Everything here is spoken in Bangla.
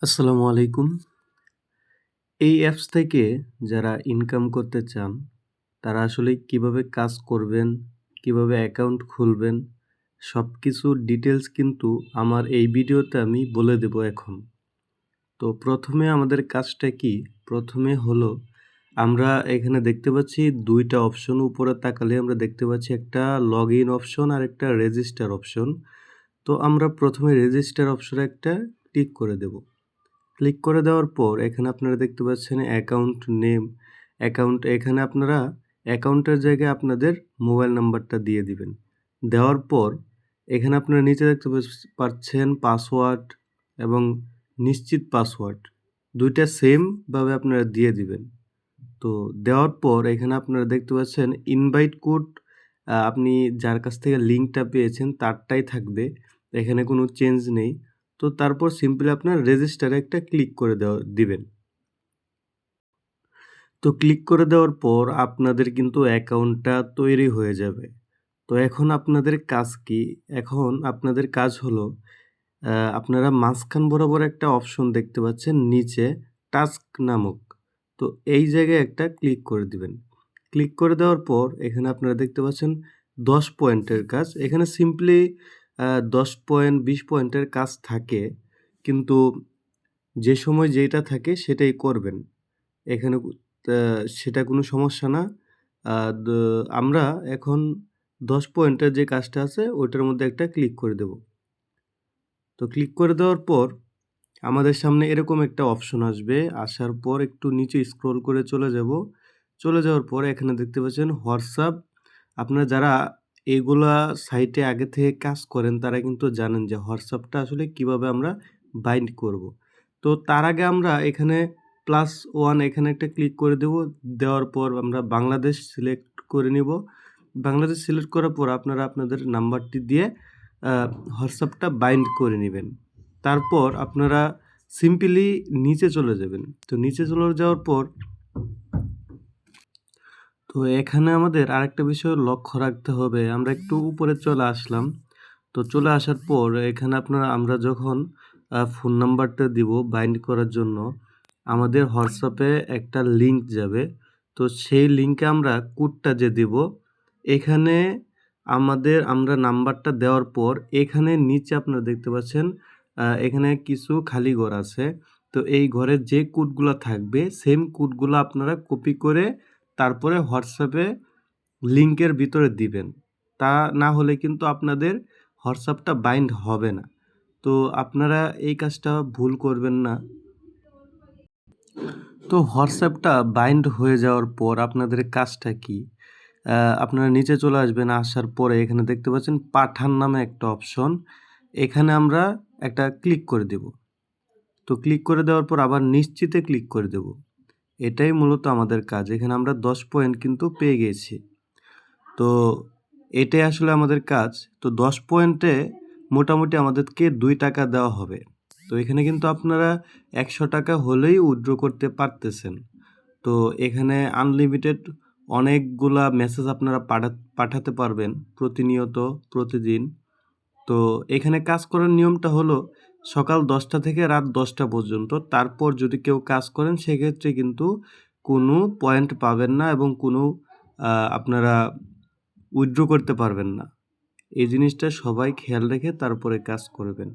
আসসালামু আলাইকুম। এই অ্যাপস থেকে যারা ইনকাম করতে চান, তারা আসলে কিভাবে কাজ করবেন, কিভাবে অ্যাকাউন্ট খুলবেন, সবকিছুর ডিটেইলস কিন্তু আমার এই ভিডিওতে আমি বলে দেব এখন। তো ১ম এ আমাদের কাজটা কি? ১ম এ হলো আমরা এখানে দেখতে পাচ্ছি ২ টা অপশন উপরে তাকালে আমরা দেখতে পাচ্ছি একটা লগইন অপশন আর একটা রেজিস্টার অপশন। তো আমরা ১ম এ রেজিস্টার অপশনে একটা ক্লিক করে দেব। ক্লিক করে দেওয়ার পর এখানে আপনারা দেখতে পাচ্ছেন অ্যাকাউন্ট নেম, অ্যাকাউন্ট এখানে আপনারা অ্যাকাউন্টের জায়গায় আপনাদের মোবাইল নাম্বারটা দিয়ে দিবেন। দেওয়ার পর এখানে আপনারা নিচে দেখতে পাচ্ছেন পাসওয়ার্ড এবং নিশ্চিত পাসওয়ার্ড ২ টা সেম ভাবে আপনারা দিয়ে দিবেন। তো দেওয়ার পর এখানে আপনারা দেখতে পাচ্ছেন ইনভাইট কোড আপনি যার কাছ থেকে লিঙ্কটা পেয়েছেন তারটাই থাকবে। এখানে কোনো চেঞ্জ নেই। তো তারপর সিম্পলি আপনার রেজিস্টারে একটা ক্লিক করে দিবেন। তো ক্লিক করে দেওয়ার পর আপনাদের কিন্তু অ্যাকাউন্টটা তৈরি হয়ে যাবে। তো এখন আপনাদের কাজ কি? এখন আপনাদের কাজ হলো আপনারা মাঝখান বরাবর একটা অপশন দেখতে পাচ্ছেন নিচে টাস্ক নামক। তো এই জায়গায় একটা ক্লিক করে দিবেন। ক্লিক করে দেওয়ার পর এখানে আপনারা দেখতে পাচ্ছেন ১০ পয়েন্টের কাজ। এখানে সিম্পলি ১০ পয়েন্ট ২০ পয়েন্টের কাজ থাকে। কিন্তু যে সময় যেইটা থাকে সেটাই করবেন। এখানে তা সেটা কোনো সমস্যা না। আ দ আমরা এখন ১০ পয়েন্টের যে কাজটা আছে ওইটার মধ্যে একটা ক্লিক করে দেব। তো ক্লিক করে দেওয়ার পর আমাদের সামনে এরকম একটা অপশন আসবে। আসার পর একটু নিচে স্ক্রল করে চলে যাব। চলে যাওয়ার পর এখানে দেখতে পাচ্ছেন হোয়াটসঅ্যাপ। আপনারা যারা এগুলা সাইটে আগে থেকে কাজ করেন তারা কিন্তু জানেন যে হোয়াটসঅ্যাপটা আসলে কিভাবে আমরা বাইন্ড করব। তো তার আগে আমরা এখানে +1 এখানে একটা ক্লিক করে দেব। দেওয়ার পর আমরা বাংলাদেশ সিলেক্ট করে নিব। বাংলাদেশ সিলেক্ট করার পর আপনারা আপনাদের নাম্বারটি দিয়ে আ হোয়াটসঅ্যাপটা বাইন্ড করে নিবেন। তারপর আপনারা সিম্পলি নিচে চলে যাবেন। তো নিচে চলে যাওয়ার পর তো এখানে আমাদের আরেকটা বিষয় লক্ষ্য রাখতে হবে। আমরা একটু উপরে চলে আসলাম। তো চলে আসার পর এখানে আমরা যখন ফোন নাম্বারটা দিব বাইন্ড করার জন্য, আমাদের হোয়াটসঅ্যাপে একটা লিঙ্ক যাবে। তো সেই লিঙ্কে আমরা কোডটা যে দিব, এখানে আমরা নাম্বারটা দেওয়ার পর এখানে নিচে আপনারা দেখতে পাচ্ছেন এখানে কিছু খালি ঘর আছে। তো এই ঘরে যে কোডগুলা থাকবে সেম কোডগুলা আপনারা কপি করে তারপরে হোয়াটসঅ্যাপে লিঙ্কের ভিতরে দিবেন। তা না হলে কিন্তু আপনাদের হোয়াটসঅ্যাপটা বাইন্ড হবে না। তো আপনারা এই কাজটা ভুল করবেন না। তো হোয়াটসঅ্যাপটা বাইন্ড হয়ে যাওয়ার পর আপনাদের কাজটা কি? আপনারা নিচে চলে আসবেন, আসার পরে এখানে দেখতে পাচ্ছেন পাঠান নামে একটা অপশন। এখানে আমরা একটা ক্লিক করে দেব। তো ক্লিক করে দেওয়ার পর আবার নিশ্চিতে ক্লিক করে দেব। এটাই মূলত আমাদের কাজ। এখানে আমরা ১০ পয়েন্ট কিন্তু পেয়ে গেছি। তো এটাই আসলে আমাদের কাজ। তো ১০ পয়েন্টে মোটামুটি আমাদেরকে ৳২ দেওয়া হবে। তো এখানে কিন্তু আপনারা ৳১০০ হলেই উইথড্র করতে পারতেছেন। তো এখানে আনলিমিটেড অনেকগুলা মেসেজ আপনারা পাঠাতে পারবেন প্রতিনিয়ত, প্রতিদিন। তো এখানে কাজ করার নিয়মটা হলো সকাল ১০টা থেকে রাত ১০টা পর্যন্ত। তারপর যদি কেউ কাজ করেন সেক্ষেত্রে কিন্তু কোনো পয়েন্ট পাবেন না এবং কোনো আপনারা উইথড্র করতে পারবেন না। এই জিনিসটা সবাই খেয়াল রেখে তারপরে কাজ করবেন।